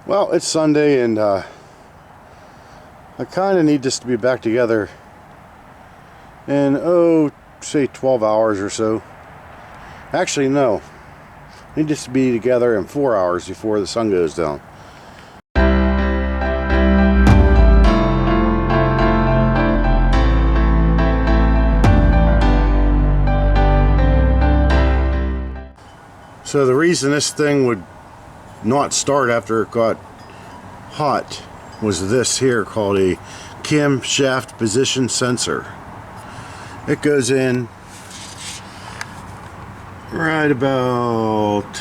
Well, it's Sunday, and I kind of need this to be back together in, say 12 hours or so. Actually, no. I need this to be together in 4 hours before the sun goes down. So the reason this thing would not start after it got hot was this here called a camshaft position sensor. It goes in right about,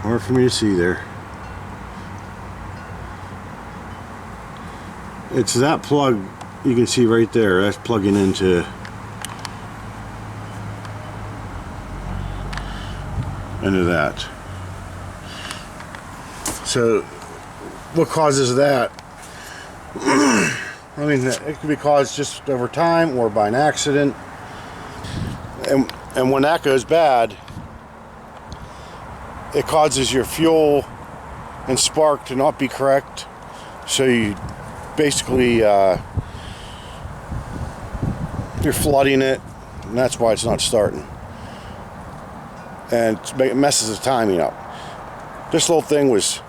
hard for me to see there. It's that plug you can see right there. That's plugging into that. So what causes that? I mean, it could be caused just over time or by an accident. And when that goes bad, it causes your fuel and spark to not be correct. So you basically, you're flooding it, and that's why it's not starting. And it messes the timing up. This little thing was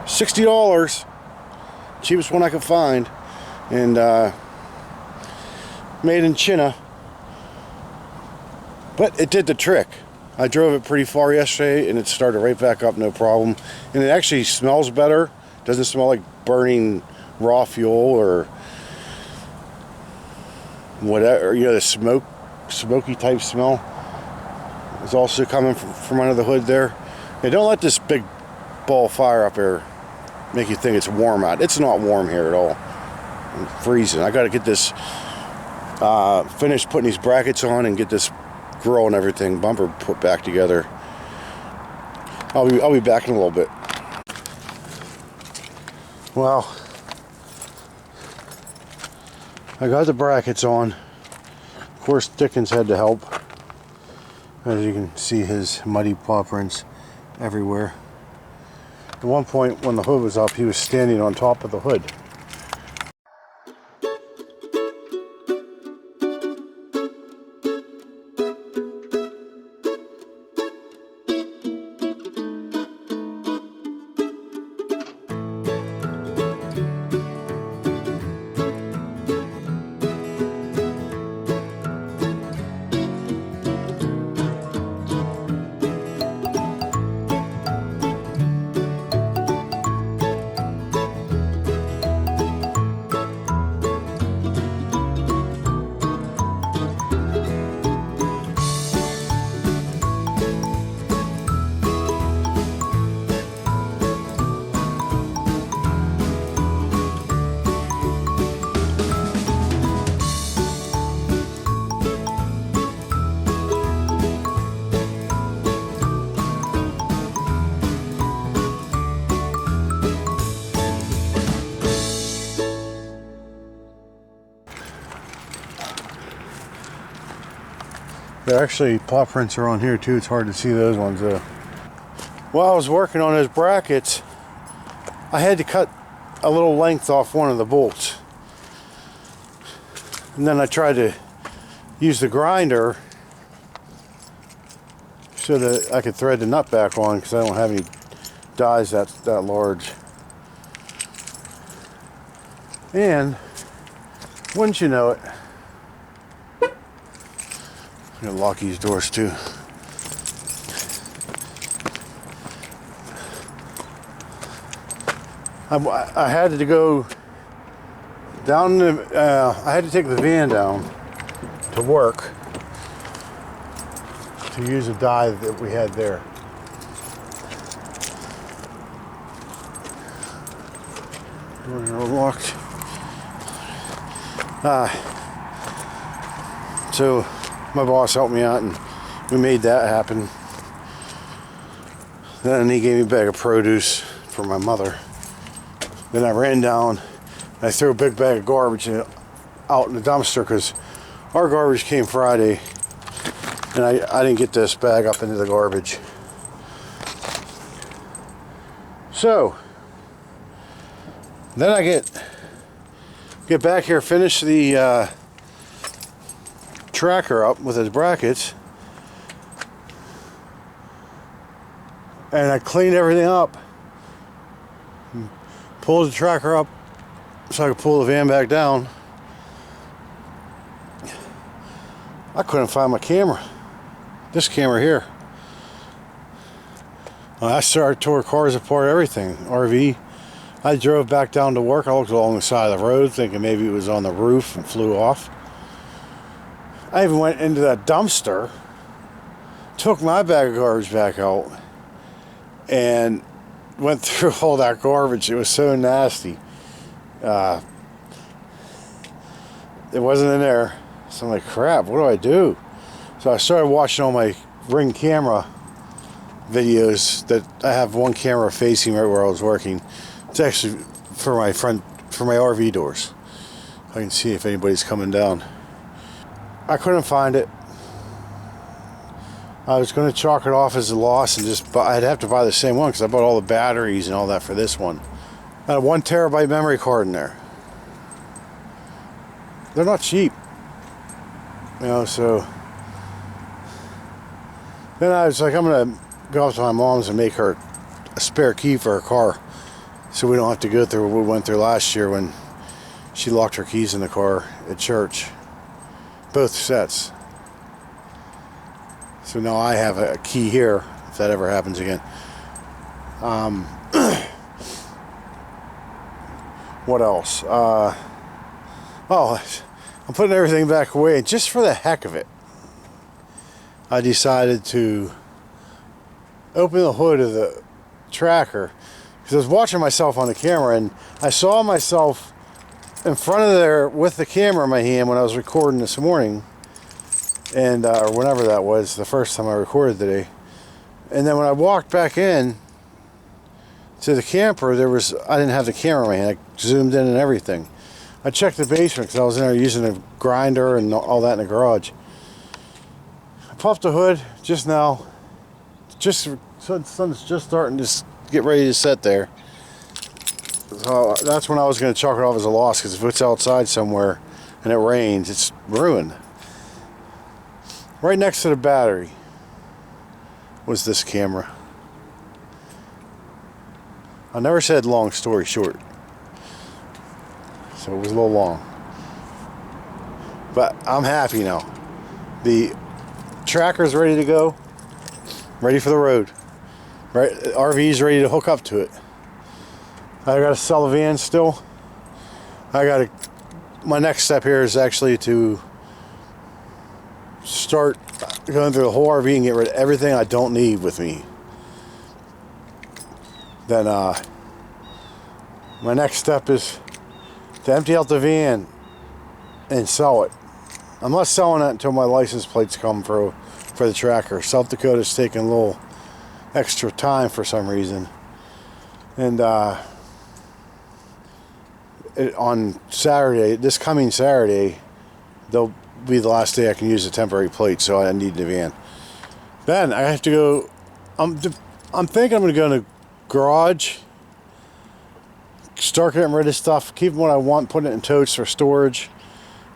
$60, cheapest one I could find, and made in China. But it did the trick. I drove it pretty far yesterday, and it started right back up, no problem. And it actually smells better. Doesn't smell like burning raw fuel or whatever. You know, the smoky type smell is also coming from under the hood there. Hey, don't let this big ball of fire up here make you think it's warm out. It's not warm here at all. I'm freezing. I got to get this finished putting these brackets on and get this grill and everything, bumper put back together. I'll be back in a little bit. Well, I got the brackets on. Of course, Dickens had to help. As you can see, his muddy paw prints everywhere. At one point, when the hood was up, he was standing on top of the hood. There actually, paw prints are on here too. It's hard to see those ones though. While I was working on those brackets, I had to cut a little length off one of the bolts. And then I tried to use the grinder so that I could thread the nut back on, because I don't have any dies that large. And wouldn't you know it, I'm gonna lock these doors too. I had to go down I had to take the van down to work to use a die that we had there. Doors are locked. So my boss helped me out and we made that happen. Then he gave me a bag of produce for my mother. Then I ran down and I threw a big bag of garbage out in the dumpster, because our garbage came Friday and I didn't get this bag up into the garbage. So then I get back here, finish the tracker up with its brackets, and I cleaned everything up, pulled the tracker up so I could pull the van back down. I couldn't find my camera. This camera here. I started tore cars apart, everything. RV. I drove back down to work. I looked along the side of the road thinking maybe it was on the roof and flew off. I even went into that dumpster, took my bag of garbage back out, and went through all that garbage. It was so nasty. It wasn't in there. So I'm like, crap, what do I do? So I started watching all my Ring camera videos. That I have one camera facing right where I was working. It's actually for my RV doors. I can see if anybody's coming down. I couldn't find it. I was going to chalk it off as a loss and just I'd have to buy the same one because I bought all the batteries and all that for this one. I had a 1 terabyte memory card in there. They're not cheap. You know, so then I was like, I'm going to go up to my mom's and make her a spare key for her car so we don't have to go through what we went through last year when she locked her keys in the car at church. Both sets. So now I have a key here if that ever happens again. What else? I'm putting everything back away just for the heck of it. I decided to open the hood of the tracker because I was watching myself on the camera and I saw myself in front of there with the camera in my hand when I was recording this morning, and or whenever that was, the first time I recorded today. And then when I walked back in to the camper, I didn't have the camera in my hand. I zoomed in and everything. I checked the basement because I was in there using a grinder and all that in the garage. I popped the hood just now. So the sun's just starting to get ready to set there. So that's when I was going to chalk it off as a loss, because if it's outside somewhere and it rains, it's ruined. Right next to the battery was this camera. I never said long story short, so it was a little long. But I'm happy now. The tracker's ready to go, ready for the road. Right, RV's ready to hook up to it. I gotta sell the van still. My next step here is actually to start going through the whole RV and get rid of everything I don't need with me. Then my next step is to empty out the van and sell it. I'm not selling it until my license plates come for the tracker. South Dakota's taking a little extra time for some reason. And on Saturday, this coming Saturday, they'll be the last day I can use the temporary plate, so I need the van. Then I have to go. I'm thinking I'm going to go in the garage, start getting rid of stuff, keep what I want, putting it in totes for storage.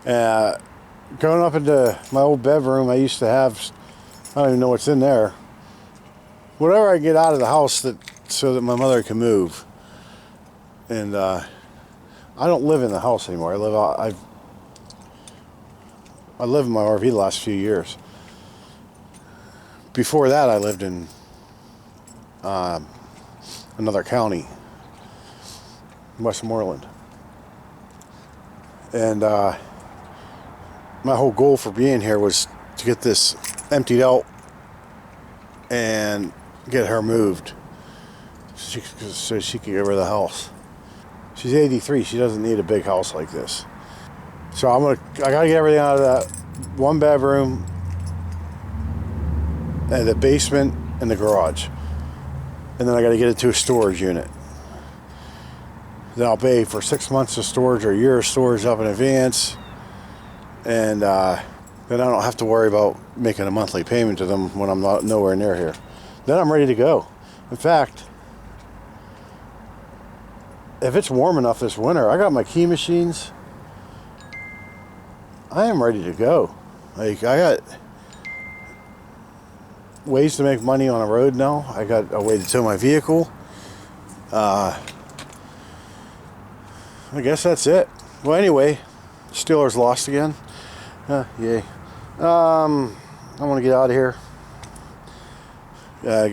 Going up into my old bedroom, I used to have. I don't even know what's in there. Whatever I get out of the house so that my mother can move. And I don't live in the house anymore. I live in my RV the last few years. Before that, I lived in another county, Westmoreland. And my whole goal for being here was to get this emptied out and get her moved so she could get rid of the house. She's 83. She doesn't need a big house like this. So I gotta get everything out of that 1 bedroom and the basement and the garage. And then I gotta get it to a storage unit. Then I'll pay for 6 months of storage or a year of storage up in advance. And then I don't have to worry about making a monthly payment to them when I'm nowhere near here. Then I'm ready to go. In fact, if it's warm enough this winter, I got my key machines. I am ready to go. Like, I got ways to make money on the road now. I got a way to tow my vehicle. I guess that's it. Well, anyway, Steelers lost again. Yay. I want to get out of here.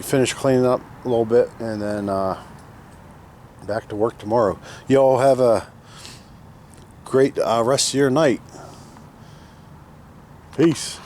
Finish cleaning up a little bit, and then back to work tomorrow. Y'all have a great rest of your night. Peace.